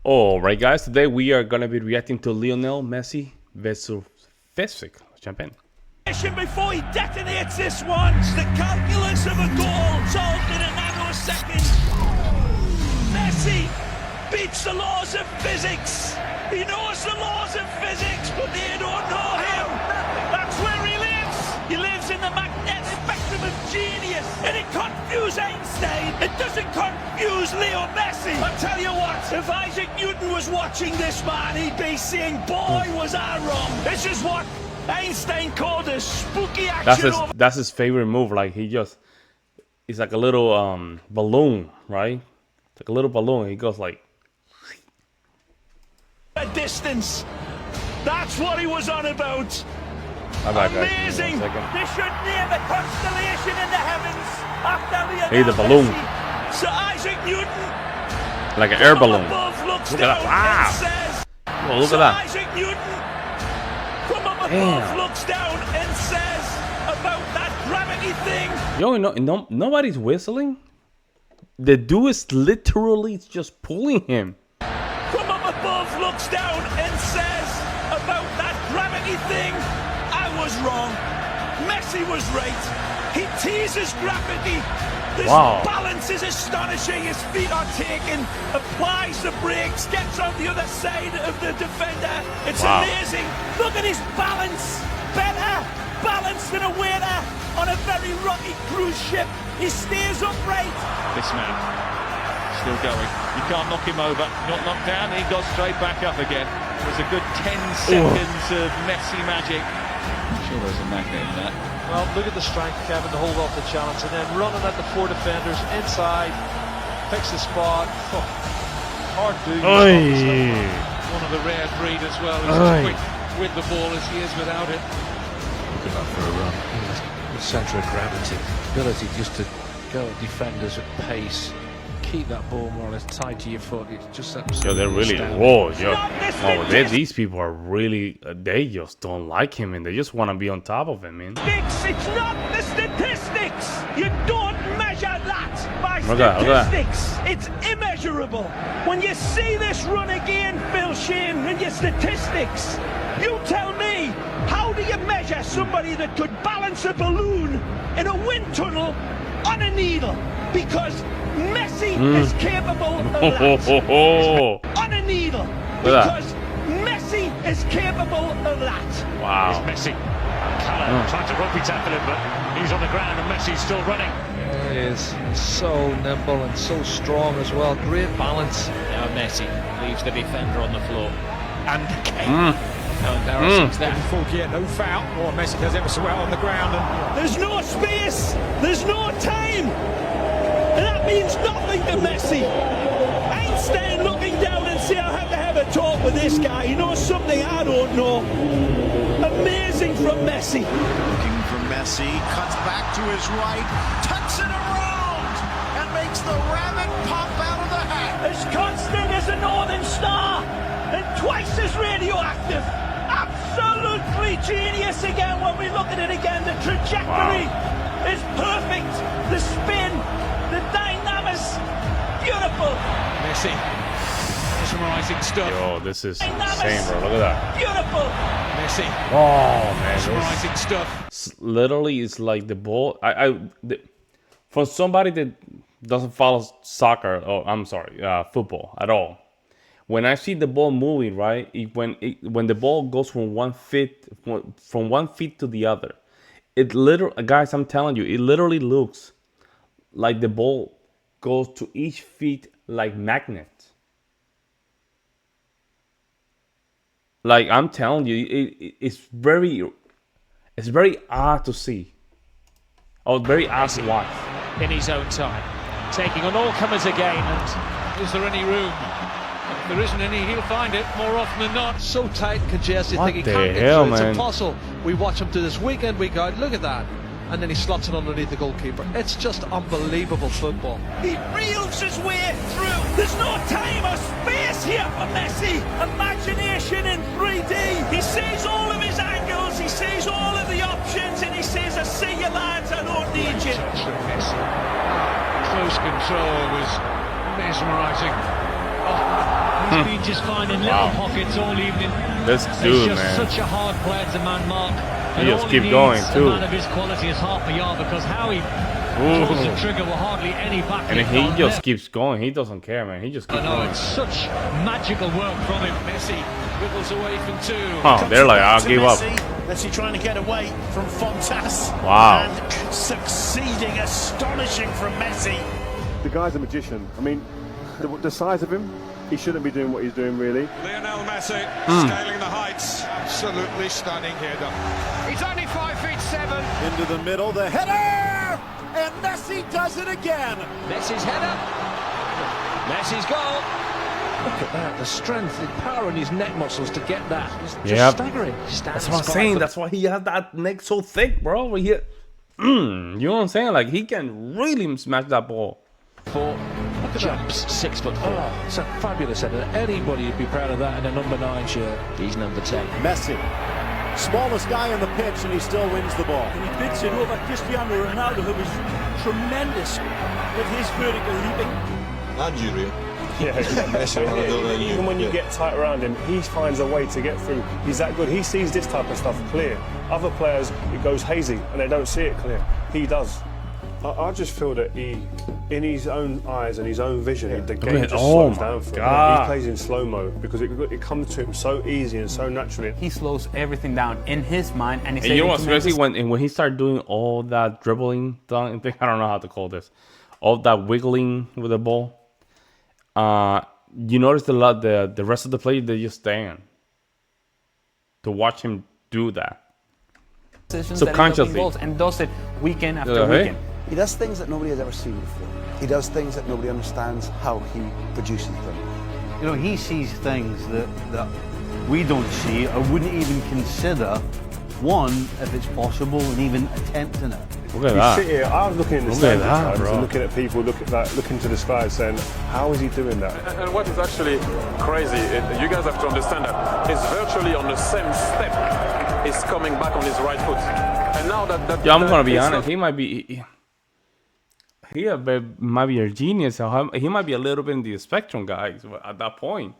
Alright guys, today we are gonna be reacting to Lionel Messi versus physics. Champagne. Before he detonates this one, it's the calculus of a goal solved in a nanosecond. Messi beats the laws of physics. He knows the laws of physics, but they don't know him. That's where he lives. He lives in the magnetic spectrum of genius. And it confused Einstein. It doesn't confuse Leo Messi. I tell you what, if Isaac Newton was watching this man, he'd be saying, boy, was I wrong. This is what Einstein called a spooky action. That's his favorite move. Like it's like a little balloon, right? It's like a little balloon. He goes like a distance. That's what he was on about. Amazing. They should name a constellation in the heavens after Lionel Hey, the balloon. Messi. Sir Isaac Newton, like an air balloon. Look at that! Wow! Says, oh, look at that! Isaac Newton from up above looks down and says about that gravity thing. Yo, no, nobody's whistling. The dude is literally just pulling him. From up above looks down and says about that gravity thing. I was wrong. Messi was right. He teases gravity. This balance is astonishing. His feet are taken, applies the brakes, gets on the other side of the defender. It's amazing. Look at his balance. Better balance than a waiter on a very rocky cruise ship. He stays upright. This man still going. You can't knock him over. Not knocked down. He got straight back up again. It was a good 10 seconds of Messi magic. I'm sure there's a magnet in that. Well, look at the strength, Kevin, to hold off the challenge, and then running at the four defenders inside, picks the spot. Oh, hard to do. One of the rare breed as well. He's as quick with the ball as he is without it. Look at that for a run. The centre of gravity, ability just to go at defenders at pace. Keep that ball more or less tied to your foot. It's just absolutely. Yo, they're really these people are really they just don't like him and they just want to be on top of him, man. It's not the statistics. You don't measure that by statistics. It's immeasurable. When you see this run again, Phil Shane, in your statistics, you tell me, how do you measure somebody that could balance a balloon in a wind tunnel on a needle? Because Messi is capable of that. On a needle. Because Messi is capable of that. Wow. It's Messi. Callum trying to rugby tackle him, but he's on the ground and Messi's still running. He is so nimble and so strong as well. Great balance. Now Messi leaves the defender on the floor. And Kane. No embarrassing there. No foul. Oh, Messi does ever so well on the ground. And there's no space. There's no time. And that means nothing to Messi. Einstein looking down and say, I have to have a talk with this guy. He knows something I don't know. Amazing from Messi. Looking for Messi, cuts back to his right, tucks it around, and makes the rabbit pop out of the hat. As constant as a northern star, and twice as radioactive. Absolutely genius again when we look at it again. The trajectory is perfect. The spin. The dynamics, beautiful. Messi, mesmerizing stuff. Yo, this is insane, bro. Look at that. Beautiful. Messi. Oh man, mesmerizing stuff. Literally, it's like the ball. For somebody that doesn't follow soccer, or I'm sorry, football at all. When I see the ball moving, right, when the ball goes from one feet to the other, it literally, guys, I'm telling you, it literally looks like the ball goes to each feet like magnet. Like I'm telling you, it's very odd to see. Oh, very odd to watch. In his own time, taking on all comers again. And is there any room? If there isn't any, he'll find it more often than not. So tight and congested. What he the can't hell, get through. man? It's impossible. We watch him do this week in, week out. Look at that. And then he slots it underneath the goalkeeper. It's just unbelievable football. He reels his way through. There's no time or space here for Messi. Imagination in 3D. He sees all of his angles, he sees all of the options, and he says, I see you lads, I don't need you. Close control was mesmerizing. Oh, has been just finding little pockets all evening. This He's dude, just man. such a hard player to man mark. He And just all keep needs going, a too. man of his quality is half a yard, because how he pulls the trigger with hardly any back. And he just keeps going. He doesn't care, man. He just keeps I know, going. it's such magical work from him. Messi wiggles away from two. Oh, they're like, I'll give up. Messi trying to get away from Fontas. Wow. And succeeding, astonishing from Messi. The guy's a magician. I mean, the size of him, he shouldn't be doing what he's doing, really. Lionel Messi scaling the heights. Absolutely stunning header. He's only 5'7". Into the middle, the header! And Messi does it again. Messi's header. Messi's goal. Look at that, the strength, the power in his neck muscles to get that. It's just Yep. staggering. That's what I'm saying. That's why he has that neck so thick, bro. You know what I'm saying? Like, he can really smash that ball. Look at jumps, 6'4". Oh, it's a fabulous header. Anybody would be proud of that in a number 9 shirt. He's number 10. Messi, smallest guy on the pitch, and he still wins the ball. And he bids it over Cristiano Ronaldo, who was tremendous with his vertical leaping. Yeah, even when you get tight around him, he finds a way to get through. He's that good. He sees this type of stuff clear. Other players, it goes hazy, and they don't see it clear. He does. I just feel that he, in his own eyes and his own vision, the game just slows down for him. He plays in slow-mo because it comes to him so easy and so naturally. He slows everything down in his mind, and he's And you know able what? to make Especially when he started doing all that dribbling thing, I don't know how to call this, all that wiggling with the ball. You notice the rest of the players, they just stand to watch him do that. decisions Subconsciously. that end up being goals, and does it weekend after Yeah, hey. weekend. He does things that nobody has ever seen before. He does things that nobody understands how he produces them. You know, he sees things that we don't see or wouldn't even consider, one, if it's possible, and even attempting it. Look at You that. sit here, I was looking in the Look at stands that, at times bro. and looking at people, looking to the sky, saying, "How is he doing that?" And what is actually crazy, you guys have to understand that he's virtually on the same step. He's coming back on his right foot, and now that. Yeah, I'm gonna be honest. He might be. He might be a genius. He might be a little bit in the spectrum, guys. At that point,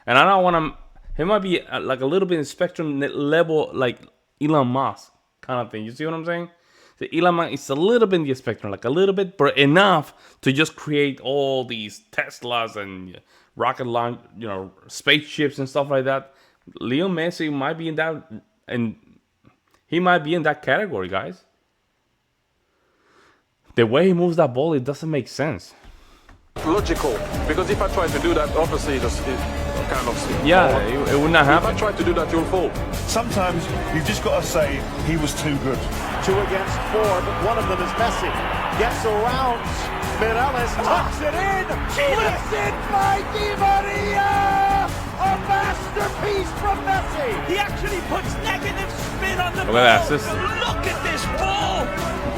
and I don't want to. He might be like a little bit in spectrum level, like Elon Musk kind of thing. You see what I'm saying? So Elon Musk is a little bit in the spectrum, like a little bit, but enough to just create all these Teslas and rocket launch, spaceships and stuff like that. Leo Messi might be in that, and he might be in that category, guys. The way he moves that ball, it doesn't make sense. Logical, because if I try to do that, obviously it kind of. Yeah, it would not happen. If I try to do that, you'll fall. Sometimes you've just got to say he was too good. 2 against 4, but one of them is Messi. Gets around, Mireles tucks it in, lifted by Di Maria! A masterpiece from Messi! He actually puts negative spin on the Look at that ball. assist. Look at this ball!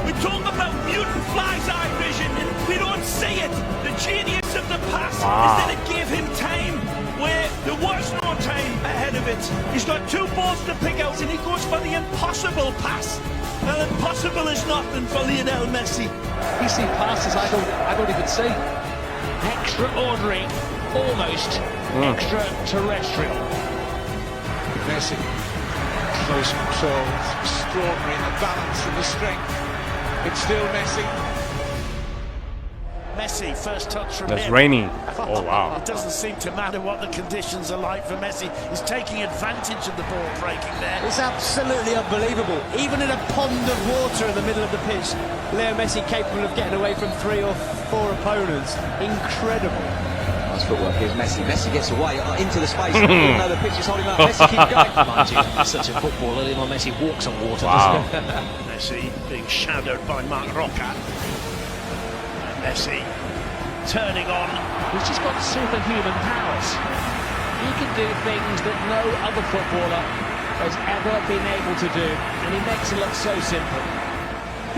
We talk about mutant fly's eye vision, and we don't see it. The genius of the pass is that it gave him time where there was no time ahead of it. He's got 2 balls to pick out, and he goes for the impossible pass. Well, impossible is nothing for Lionel Messi. You see passes I don't even see. Extraordinary, almost extraterrestrial. Messi, close control, extraordinary in the balance and the strength. It's still Messi. Messi, first touch from It's him. raining. Oh, wow. It doesn't seem to matter what the conditions are like for Messi. He's taking advantage of the ball breaking there. It's absolutely unbelievable. Even in a pond of water in the middle of the pitch, Leo Messi capable of getting away from 3 or 4 opponents. Incredible. Nice footwork. Here's Messi. Messi gets away into the space. Even though the pitch is holding up, Messi keeps going. Mind you, such a footballer. Lionel Messi walks on water, doesn't he? Messi being shadowed by Marc Roca. And Messi turning on. He's just got superhuman powers. He can do things that no other footballer has ever been able to do, and he makes it look so simple.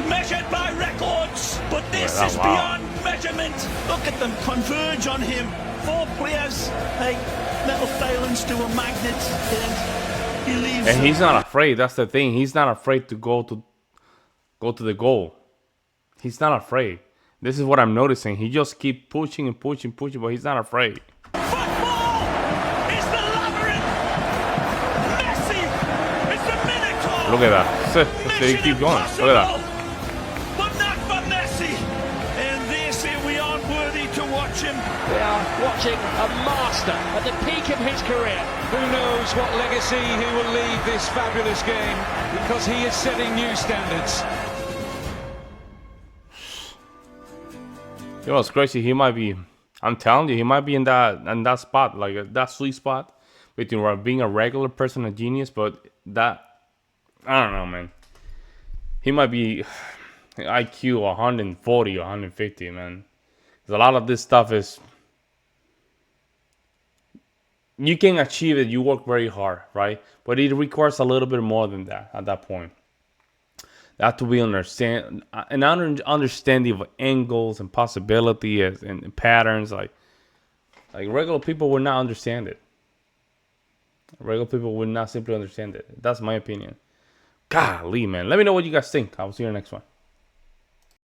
Measured by records, but this is beyond measurement. Look at them converge on him. 4 players, like metal failings to a magnet, and he leaves. And he's not afraid. That's the thing. He's not afraid to go to the goal. He's not afraid. This is what I'm noticing. He just keep pushing and pushing, but he's not afraid. Football Look at that. They keep going. Look at that. But not for Messi. And they say we aren't worthy to watch him. We are watching a master at the peak of his career. Who knows what legacy he will leave this fabulous game, because he is setting new standards. You know what's crazy? He might be. I'm telling you, he might be in that spot, like that sweet spot between being a regular person and a genius. But that, I don't know, man. He might be IQ 140 or 150, man. Because a lot of this stuff is, you can achieve it. You work very hard, right? But it requires a little bit more than that at that point. That to be an understanding of angles and possibilities and patterns. Like regular people would not understand it. Regular people would not simply understand it. That's my opinion. Golly, man. Let me know what you guys think. I'll see you in the next one.